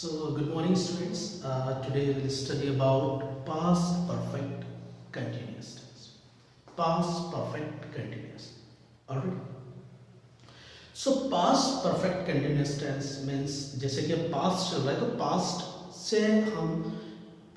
Good morning, students. Today we will study about past perfect continuous tense. Past perfect continuous. Alright. So past perfect continuous tense means जैसे कि past चल रहा है तो past से हम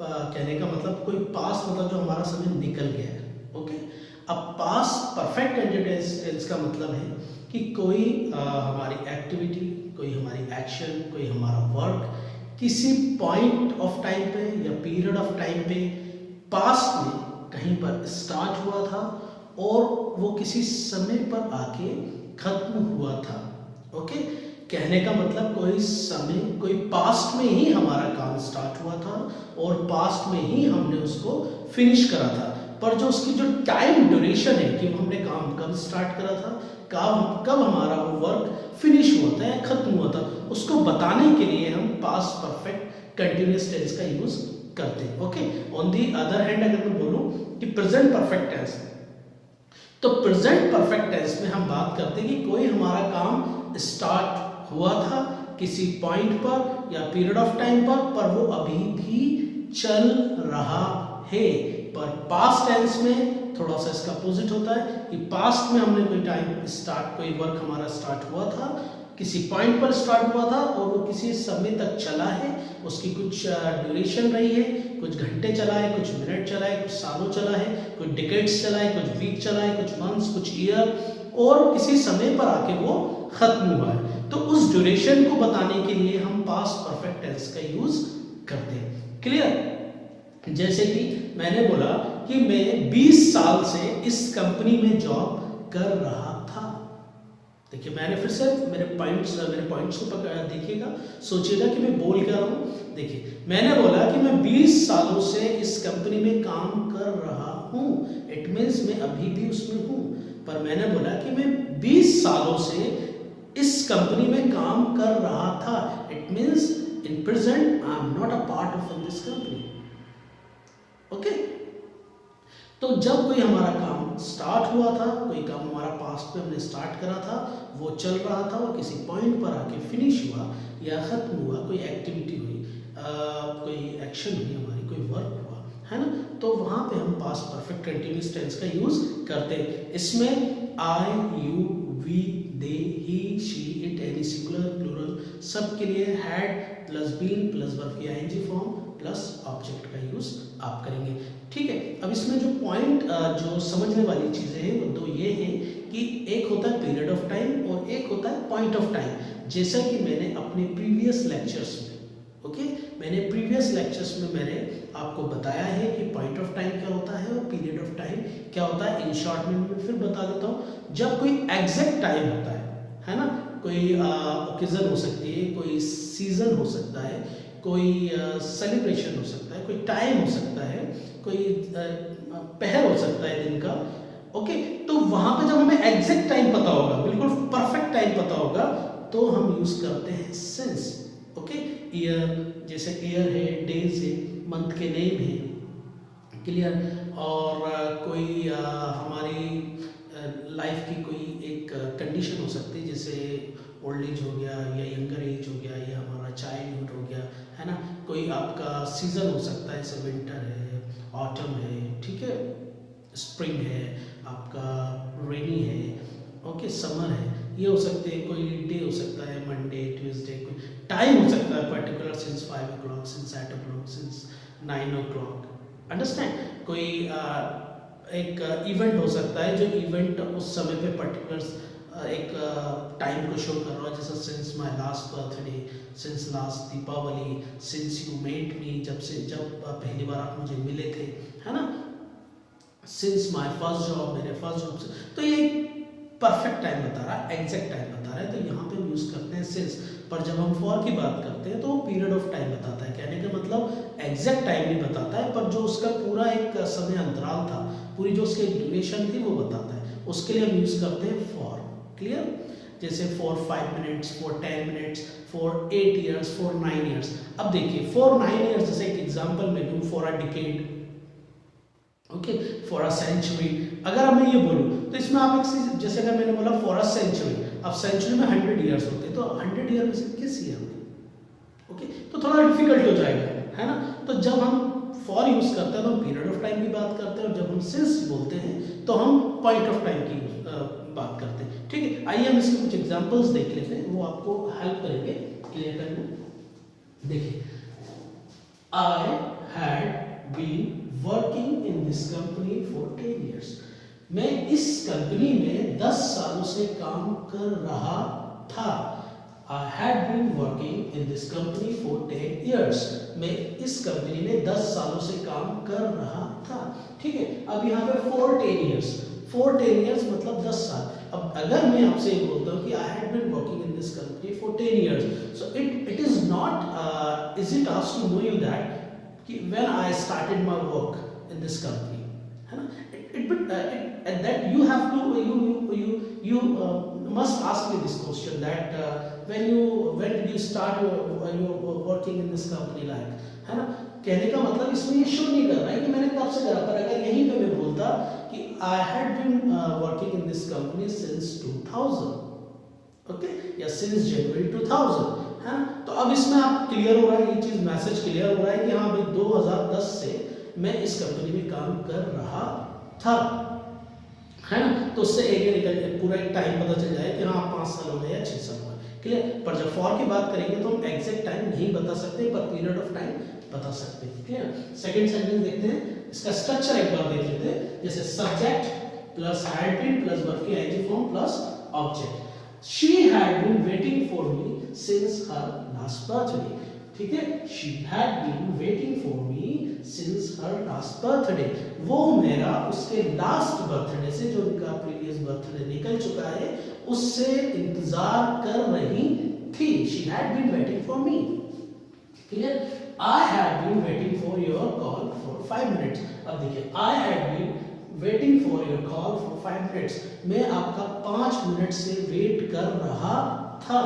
कहने का मतलब कोई past मतलब जो हमारा समय निकल गया है. ओके. अब past perfect continuous tense का मतलब है कि कोई हमारी एक्टिविटी, कोई हमारी एक्शन, कोई हमारा वर्क किसी पॉइंट ऑफ टाइम पे या पीरियड ऑफ टाइम पे पास्ट में कहीं पर स्टार्ट हुआ था और वो किसी समय पर आके खत्म हुआ था. ओके. कहने का मतलब कोई समय, कोई पास्ट में ही हमारा काम स्टार्ट हुआ था और पास्ट में ही हमने उसको फिनिश करा था, पर जो उसकी जो टाइम ड्यूरेशन है कि हमने काम कब स्टार्ट करा था, कब हमारा वो वर्क फिनिश हुआ था या खत्म हुआ था, उसको बताने के लिए हम पास्ट परफेक्ट कंटिन्यूअस टेंस का यूज करते हैं. Okay. On the other hand अगर मैं बोलूं कि प्रेजेंट परफेक्ट टेंस, तो प्रेजेंट परफेक्ट टेंस में हम बात करते हैं कि कोई हमारा काम स्टार्ट हुआ था किसी पॉइंट पर या पीरियड ऑफ टाइम पर वो अभी भी चल रहा है. पर पास्ट टेंस में थोड़ा सा इसका अपोजिट होता है कि पास्ट में हमने कोई वर्क हमारा स्टार्ट हुआ था, किसी पॉइंट पर स्टार्ट हुआ था और वो किसी समय तक चला है, उसकी कुछ ड्यूरेशन रही है, कुछ घंटे चला है, कुछ मिनट चला है, कुछ सालों चला है, कुछ डिकेड्स चला है, कुछ वीक चला है, कुछ मंथ्स, कुछ ईयर, और किसी समय पर आके वो खत्म हुआ है. तो उस ड्यूरेशन को बताने के लिए हम पास्ट परफेक्ट टेंस का यूज करते हैं. क्लियर? जैसे कि मैंने बोला कि मैं 20 साल से इस कंपनी में जॉब कर रहा था. देखिए, मैंने फिर से मेरे पॉइंट्स को देखिएगा, सोचिएगा कि मैं बोल क्या रहा हूं. देखिए, मैंने बोला कि मैं 20 सालों से इस कंपनी में काम कर रहा हूं. इट मीन्स मैं अभी भी उसमें हूं, पर मैंने बोला कि मैं 20 सालों से इस कंपनी में काम कर रहा था. It means in present I am not a part of this company. Okay. तो जब कोई हमारा काम स्टार्ट हुआ था, कोई काम हमारा पास्ट में हमने स्टार्ट करा था, वो चल रहा था, वो किसी पॉइंट पर आके फिनिश हुआ या खत्म हुआ, कोई एक्टिविटी हुई, कोई एक्शन हुई हमारी, कोई वर्क हुआ, है ना, तो वहां पे हम पास्ट परफेक्ट कंटिन्यूअस टेंस का यूज करते हैं. इसमें I, you, we, they, he, she, it, any, singular, plural, सब के लिए had plus been plus verb की आईएनजी फॉर्म प्लस ऑब्जेक्ट का यूज आप करेंगे. ठीक है. अब इसमें जो पॉइंट जो समझने वाली चीजें हैं वो दो ये हैं कि एक होता है पीरियड ऑफ टाइम और एक होता है पॉइंट ऑफ टाइम. जैसा कि मैंने अपने प्रीवियस लेक्चर्स में मैंने आपको बताया है कि पॉइंट ऑफ टाइम क्या होता है और पीरियड ऑफ टाइम क्या होता है. इन शॉर्ट में मैं फिर बता देता हूँ. जब कोई एग्जैक्ट टाइम होता है ना, कोई ओकेजन हो सकती है, कोई सीजन हो सकता है, कोई सेलिब्रेशन हो सकता है, कोई टाइम हो सकता है, कोई पहर हो सकता है दिन का. ओके. तो वहां पे जब हमें एग्जैक्ट टाइम पता होगा, बिल्कुल परफेक्ट टाइम पता होगा, तो हम यूज करते हैं सिंस. ओके. ईयर, जैसे ईयर है, डेज है, मंथ के नेम है. क्लियर? और कोई हमारी लाइफ की कोई एक कंडीशन हो सकती है, जैसे ओल्ड एज हो गया या यंगर एज हो गया या हमारा चाइल्डहुड हो गया, है ना. कोई आपका सीजन हो सकता है, जैसे विंटर है, ऑटम है, ठीक है, स्प्रिंग है, आपका रेनी है, ओके, समर है, ये हो सकते हैं. कोई डे हो सकता है, मंडे, ट्यूसडे, कोई टाइम हो सकता है particular, since 5 o'clock, since 8 o'clock, since 9 o'clock. Understand? कोई एक इवेंट हो सकता है, जो इवेंट उस समय पे पर्टिकुलर एक टाइम को शो कर रहा है, जैसे since my last birthday, since last Deepavali, since you met me, जब पहली बार आप मुझे मिले थे, है ना, सिंस माय फर्स्ट जॉब, मेरे फर्स्ट जॉब से. तो ये परफेक्ट टाइम बता रहा है, एग्जैक्ट टाइम बता रहा है, तो यहाँ पे हम यूज करते हैं सिंस. पर जब हम फॉर की बात करते हैं तो वो पीरियड ऑफ टाइम बताता है. कहने का मतलब एग्जैक्ट टाइम नहीं बताता है, पर जो उसका पूरा एक समय अंतराल था, पूरी जो उसकी ड्यूरेशन थी वो बताता है. उसके लिए हम यूज करते हैं फॉर. क्लियर? जैसे for 5 minutes, for 10 minutes, for 8 years, for 9 years. अब देखिए, फॉर 9 years जैसे एक एग्जाम्पल में दूं, for a decade, okay, for a century. अगर मैं ये बोलूं तो इसमें आप एक, जैसे अगर मैंने बोला फॉर अ सेंचुरी, अब सेंचुरी में 100 years होते हैं, तो 100 year में से किस ईयर में, ओके, तो थोड़ा डिफिकल्ट हो जाएगा, है ना। तो जब हम फॉर यूज करते हैं तो हम पीरियड ऑफ टाइम की बात करते हैं, और जब हम सिंस बोलते हैं तो हम पॉइंट ऑफ टाइम की बात करते हैं, ठीक है। आइए हम इसके कुछ एग्जांपल्स देख लेते हैं, वो आपको हेल्प करेंगे क्लियर करने में। देखिए, I had been working in this company for 10 years। मैं इस कंपनी में 10 सालों से काम कर रहा था। I had been working in this company for 10 years। मैं इस कंपनी में 10 सालों से काम कर रहा था, ठीक है। अब यहाँ पे for 10 years, for 10 years मतलब 10 साल। अब अगर मैं आपसे ये बोलता हूँ कि I had been working in this company for 10 years, so it is not easy task to know you that कि when I started my work in this company, है ना। And that you have to you must ask me this question that when did you start your working in this company, like, है ना। कहने का मतलब इसमें ये शो नहीं कर रहा है कि मैंने कब से करा, पर अगर यहीं पे मैं बोलता कि I had been working in this company since 2000, okay, या since January 2000, है ना। तो अब इसमें आप क्लियर हो रहा है, ये चीज मैसेज क्लियर हो रहा है कि हाँ भाई 2010 से मैं इस कंपनी में काम कर रहा था, है ना। तो उससे एक पूरा एक टाइम पता चल जाए कि हाँ 5 साल हो गए या 6 साल हो गए, क्लियर। पर जब फॉर की बात करेंगे तो हम एग्जैक्ट टाइम नहीं बता सकते, पर पीरियड ऑफ टाइम बता सकते हैं, क्लियर। सेकंड सेंटेंस देखते हैं, इसका स्ट्रक्चर एक बार देख लेते हैं। जैसे subject plus had been plus verb की ING form plus object. She had been waiting for me since her last birthday, ठीक है। She had been waiting for me since her last birthday. वो मेरा उसके लास्ट बर्थडे से, जो उनका previous birthday निकल चुका है, उससे इंतजार कर रही थी। She had been waiting for me, clear. I had been waiting for your call for 5 minutes। अब देखिए, I had been waiting for your call for 5 minutes। मैं आपका 5 मिनट से वेट कर रहा था,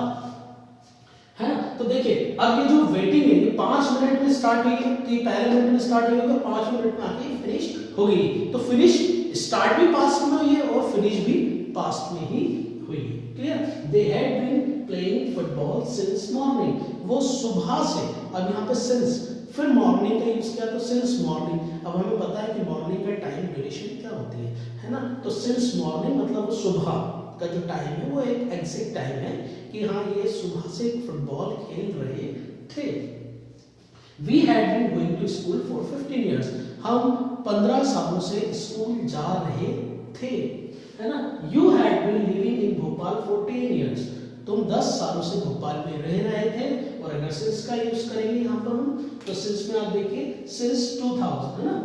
है ना। तो देखिए, अब ये जो वेटिंग है ये 5 मिनट में स्टार्ट हुई है, तो ये पहले मिनट में स्टार्ट हुई है, 5 मिनट में आके फिनिश हो गई। तो फिनिश स्टार्ट भी पास्ट में हुई है और फिनिश भी पास्ट में ही हुई है, clear. They had been playing football since morning. वो सुबह से, अब यहाँ पे सिंस, फिर मॉर्निंग का यूज किया तो सिंस मॉर्निंग। अब हमें पता है कि मॉर्निंग का टाइम ड्यूरेशन क्या होती है ना। तो सिंस मॉर्निंग मतलब वो सुबह का जो टाइम है वो एक एग्जैक्ट टाइम है कि हाँ ये सुबह से फुटबॉल खेल रहे थे। We had been going to school for 15 years। हम 15 सालों से स्कूल जा रहे थे, है ना। You had been living in Bhopal for 10 years। तुम 10 सालों से भोपाल में रह रहे थे। और अगर सिंस का यूज करेंगे यहाँ पर हम, तो सिंस में आप देखिए सिंस 2000, है ना,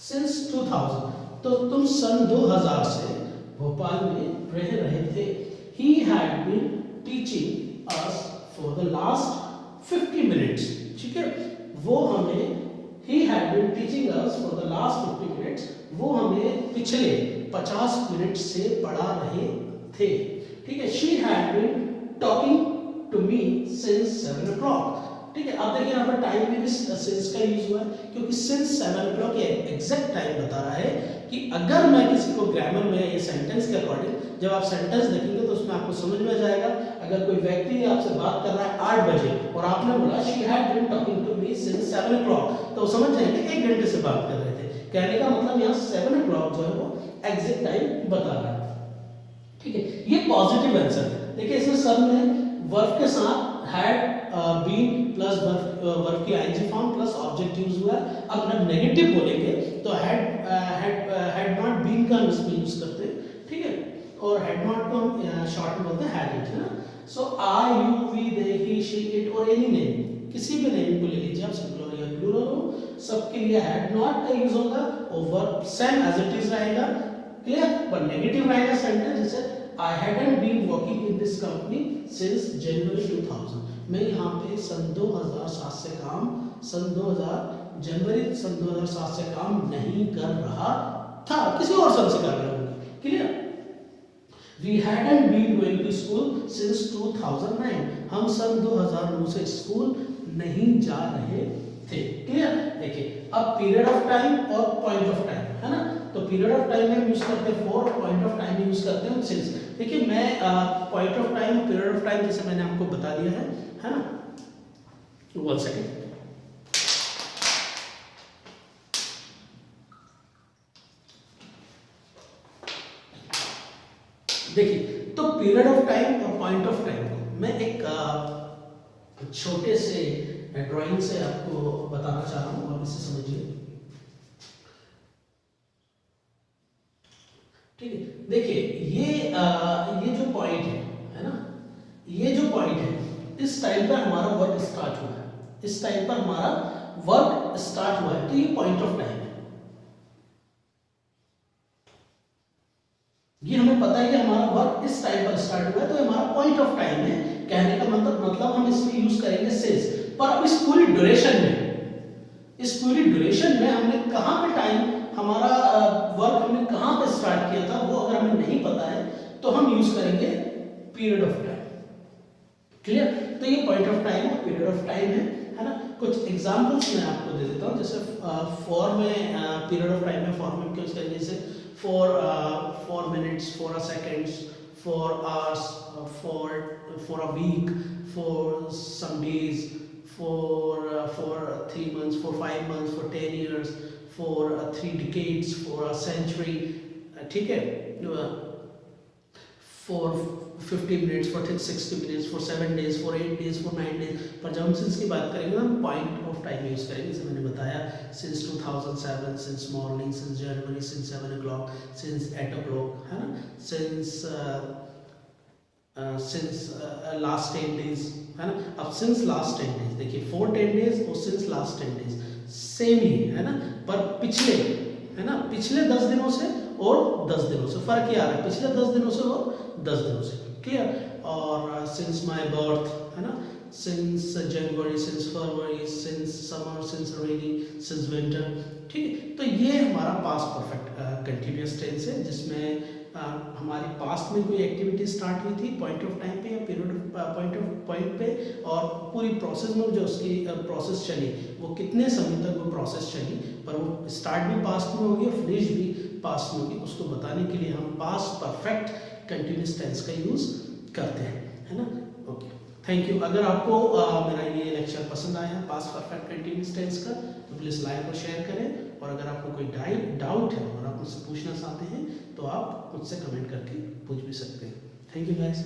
सिंस 2000। तो तुम सन 2000 से भोपाल में रह रहे थे। He had been teaching us for the last 50 minutes, ठीक है। वो हमें, he had been teaching us for the last 50 minutes, वो हमें पिछले 50 मिनट से पढ़ा रहे थे, ठीक है। She had been talking to me since 7 o'clock, ठीक है। अब देखिए यहाँ पर टाइम में भी सिंस का यूज हुआ है, क्योंकि सिंस 7 o'clock ये एग्जैक्ट टाइम बता रहा है कि अगर मैं किसी को ग्रामर में ये सेंटेंस के अकॉर्डिंग, जब आप सेंटेंस देखेंगे तो उसमें आपको समझ में जाएगा। अगर कोई व्यक्ति आपसे बात कर रहा है 8 बजे और आपने बोला she had been talking to me since 7 o'clock, तो समझ जाएंगे 1 घंटे से बात कर रहे थे। कहने का मतलब यहाँ 7 o'clock जो है वो एग्जैक्ट टाइम बता रहा है, ठीक है। ये पॉजिटिव आंसर है। देखिए इसमें सब में वर्ब के साथ हैड बीन प्लस वर्ब की ING form plus object use हुआ है। अब जब नेगेटिव बोलेंगे तो हैड नॉट बीन का हम इसमें यूज करते हैं, ठीक है। और हैड नॉट को हम शॉर्ट में बोलते हैं हैड इट, है ना। So I, you, we, they, he, she, it और एनी नेम, किसी भी नेम को ले लीजिए आप, सिंगुलर या प्लूरल हो, सबके लिए हैड नॉट का यूज होगा और verb same as it is रहेगा, क्लियर। पर नेगेटिव रहेगा सेंटेंस, जैसे I hadn't been working in this company since January 2000। मैं यहाँ पे सन 2007 से काम, जनवरी सन 2007 से काम नहीं कर रहा था, किसी और सन से कर रहा हूँ, clear. We hadn't been going to school since 2009। हम सन 2009 से स्कूल नहीं जा रहे थे, क्लियर। देखिए अब पीरियड ऑफ टाइम और पॉइंट ऑफ टाइम, है ना। तो पीरियड ऑफ टाइम में यूज करते हैं फॉर, पॉइंट ऑफ टाइम में यूज करते हैं सिंस। देखिए मैं point of time, period of time जैसे मैंने आपको बता दिया है ना। One second. देखिए, तो पीरियड ऑफ टाइम और पॉइंट ऑफ टाइम को मैं एक छोटे से ड्राइंग से आपको बताना चाह रहा हूँ, आप इसे समझिए। ठीक है, देखिए ये जो पॉइंट है ना, ये जो पॉइंट है, इस टाइम पर हमारा वर्क स्टार्ट हुआ है, इस टाइम पर हमारा वर्क स्टार्ट हुआ है, तो ये पॉइंट ऑफ टाइम है। ये हमें पता है कि हमारा वर्क इस टाइम पर स्टार्ट हुआ है, तो हमारा पॉइंट ऑफ टाइम है। कहने का मतलब हम इसमें यूज करेंगे सिंस। पर अब इस पूरी ड्यूरेशन में हमने कहां पे टाइम, हमारा वर्क हमने कहां पे स्टार्ट किया था, वो अगर हमें नहीं पता है तो हम यूज करेंगे पीरियड ऑफ टाइम। क्लियर? तो ये पॉइंट ऑफ टाइम और पीरियड ऑफ टाइम है ना। कुछ एग्जांपल्स मैं आपको दे देता हूं, जैसे फॉर में पीरियड ऑफ टाइम में फॉर में यूज करेंगे, जैसे for minutes, for a seconds, for hours, for a week, for some days, for 3 months, for 5 months, for 10 years, for 3 decades, for a century, ठीक है, for 50 minutes, for 60 minutes, for 7 days, for 8 days, for 9 days। पर जब हम since की बात करेंगे हम point of time use करेंगे, जैसे मैंने बताया since 2007, since morning, since January, since 7 o'clock, since 8 o'clock, है ना, सिंस लास्ट 10 डेज, है ना। अब सिंस लास्ट 10 डेज देखिए, 4 10 डेज और सिंस लास्ट 10 डेज सेम ही है ना, पर पिछले, है ना, पिछले 10 दिनों से और 10 दिनों से फर्क ही आ रहा है, पिछले 10 दिनों से और 10 दिनों से। क्लियर? और सिंस माय बर्थ, है ना, सिंस जनवरी, सिंस फरवरी, सिंस समर, सिंस रेनी, सिंस विंटर। ठीक है, तो ये हमारा पास्ट परफेक्ट कंटिन्यूअस टेंस है, जिसमें हमारी पास्ट में कोई एक्टिविटी स्टार्ट हुई थी पॉइंट ऑफ टाइम पे या पीरियड पॉइंट पे, और पूरी प्रोसेस में जो उसकी प्रोसेस चली, वो कितने समय तक वो प्रोसेस चली, पर वो स्टार्ट भी पास्ट में होगी और फिनिश भी पास्ट में होगी, उसको बताने के लिए हम पास्ट परफेक्ट कंटिन्यूअस टेंस का यूज करते हैं, है ना। Okay, thank you. अगर आपको मेरा ये लेक्चर पसंद आया पास्ट परफेक्ट कंटिन्यूअस टेंस का, तो प्लीज़ लाइक और शेयर करें, और अगर आपको कोई डाउट है और आप मुझसे पूछना चाहते हैं तो आप मुझसे कमेंट करके पूछ भी सकते हैं। Thank you guys.